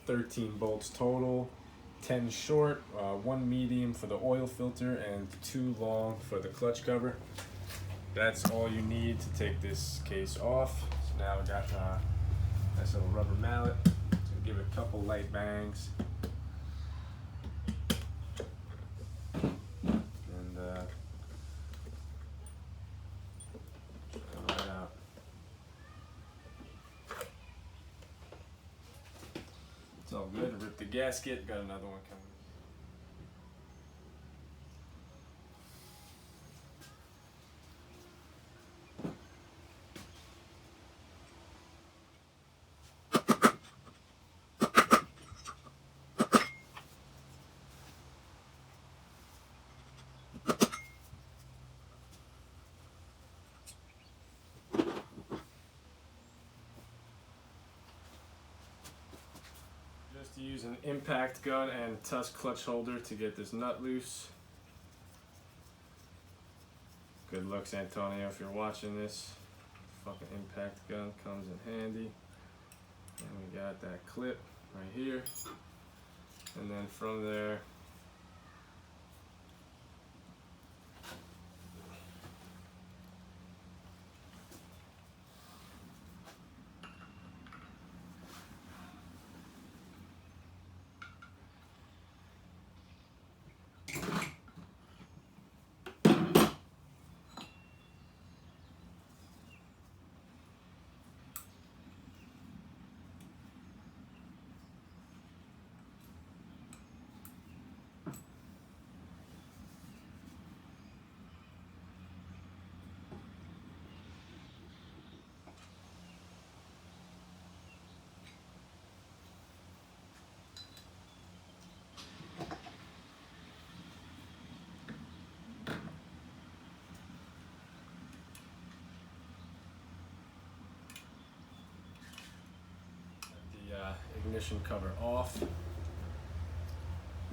13 bolts total, 10 short, 1 medium for the oil filter, and 2 long for the clutch cover. That's all you need to take this case off. So now we got nice little rubber mallet. So give it a couple light bangs. And right out. It's all good. Rip the gasket. Got another one coming. Just use an impact gun and tusk clutch holder to get this nut loose. Good looks, Antonio, if you're watching this. Fucking impact gun comes in handy. And we got that clip right here. And then from there, ignition cover off.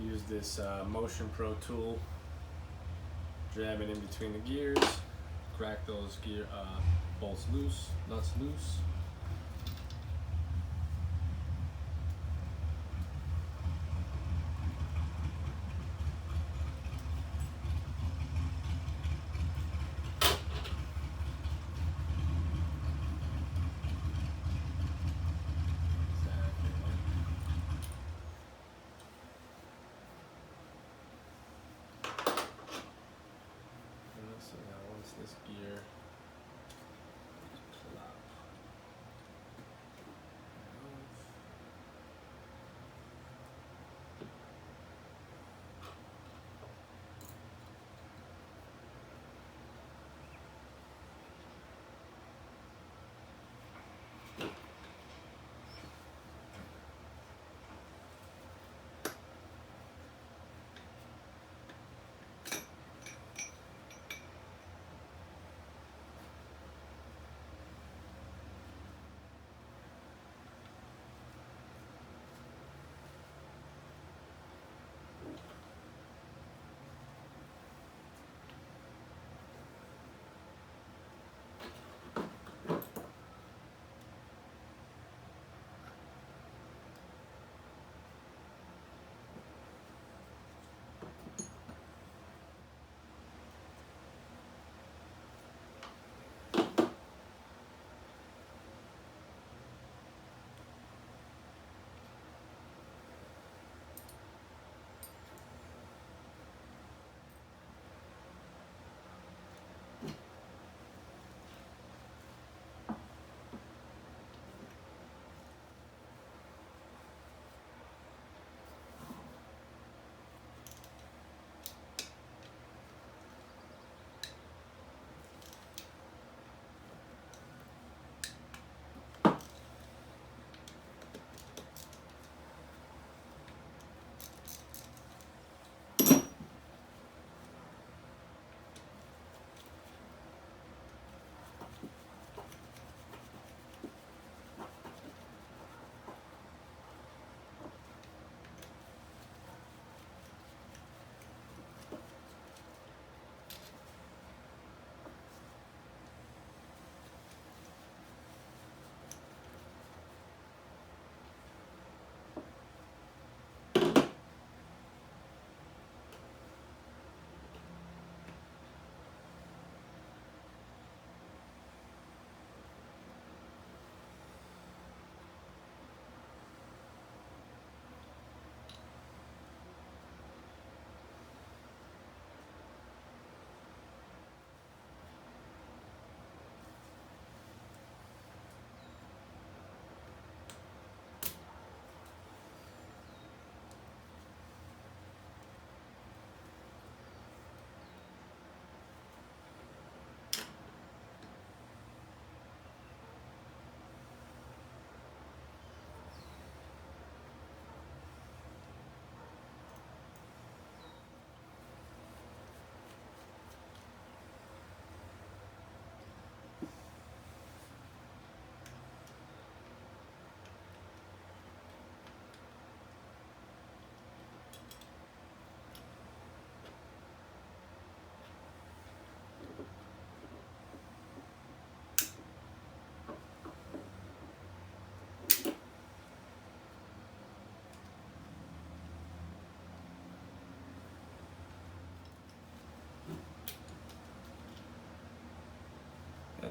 Use this Motion Pro tool, jab it in between the gears, crack those gear bolts loose, nuts loose. So now once this gear plop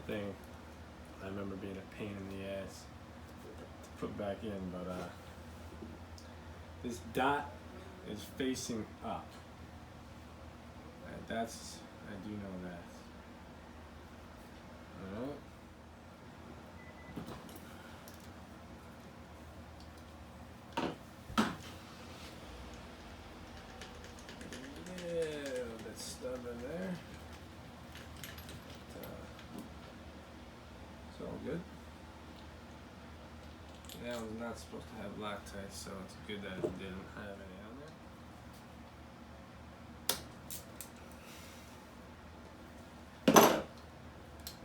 thing I remember being a pain in the ass to put back in, but this dot is facing up. I do know that. Alright. Yeah, that stub in there. It's all good. That one's not supposed to have Loctite, so it's good that it didn't have any on there.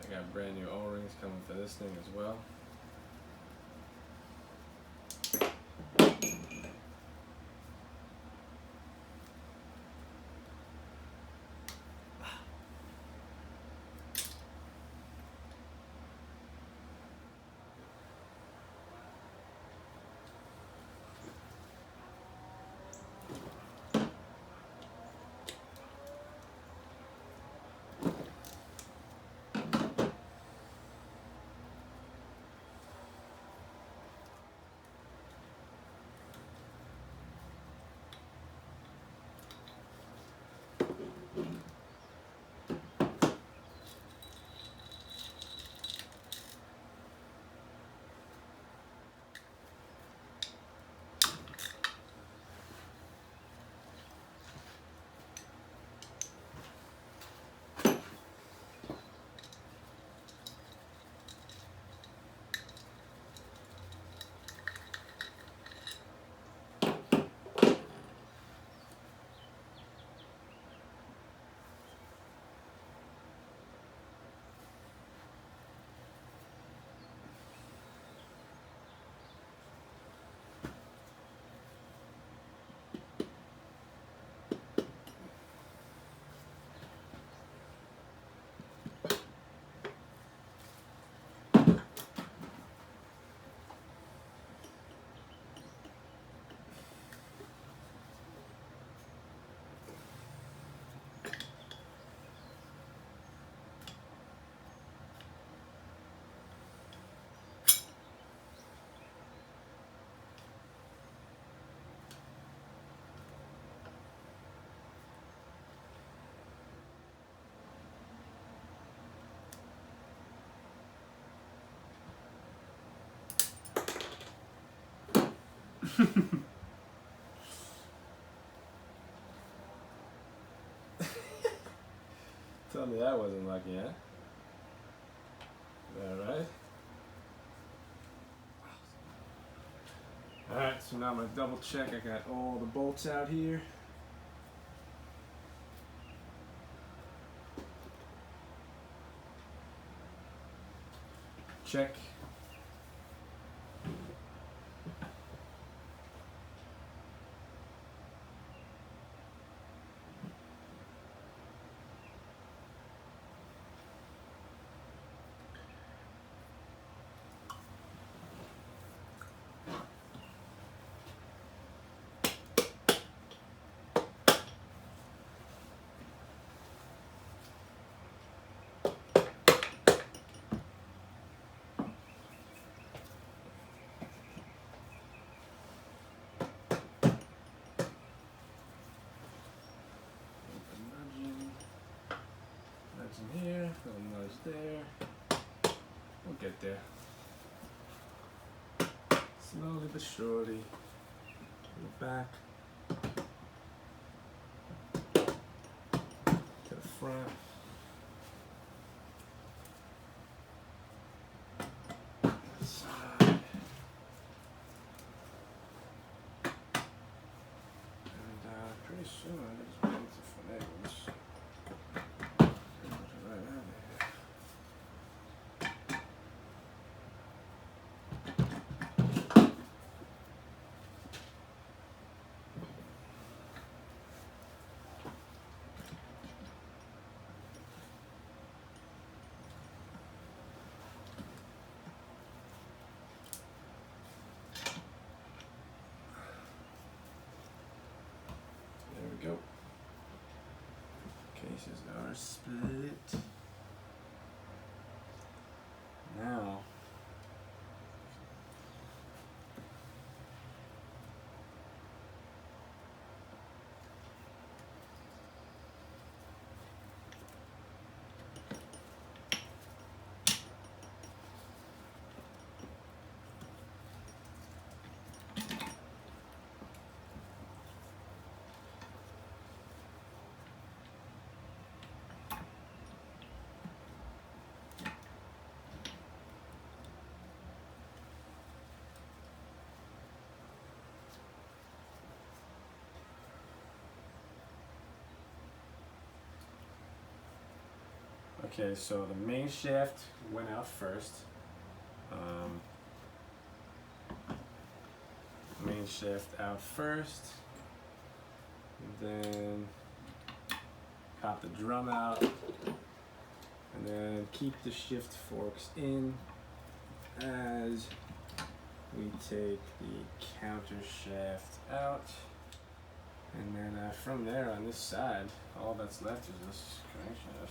I got brand new O-rings coming for this thing as well. Tell me that wasn't lucky, huh? Alright. Alright, so now I'm gonna double check. I got all the bolts out here. Check. In here, little nudge there. We'll get there. Slowly but surely. Go back to the front. Side. And pretty soon I just want to finagle this. Go. Cases are split. Okay, so the main shaft went out first. Main shaft out first. And then pop the drum out. And then keep the shift forks in as we take the counter shaft out. And then from there on this side, all that's left is this crankshaft.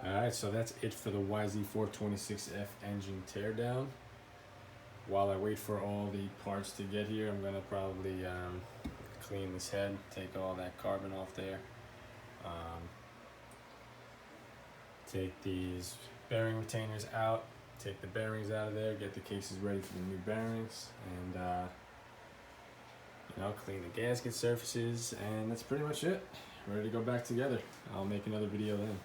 Alright, so that's it for the YZ426F engine teardown. While I wait for all the parts to get here, I'm going to probably clean this head, take all that carbon off there. Take these bearing retainers out, take the bearings out of there, get the cases ready for the new bearings, and clean the gasket surfaces, and that's pretty much it. Ready to go back together. I'll make another video then.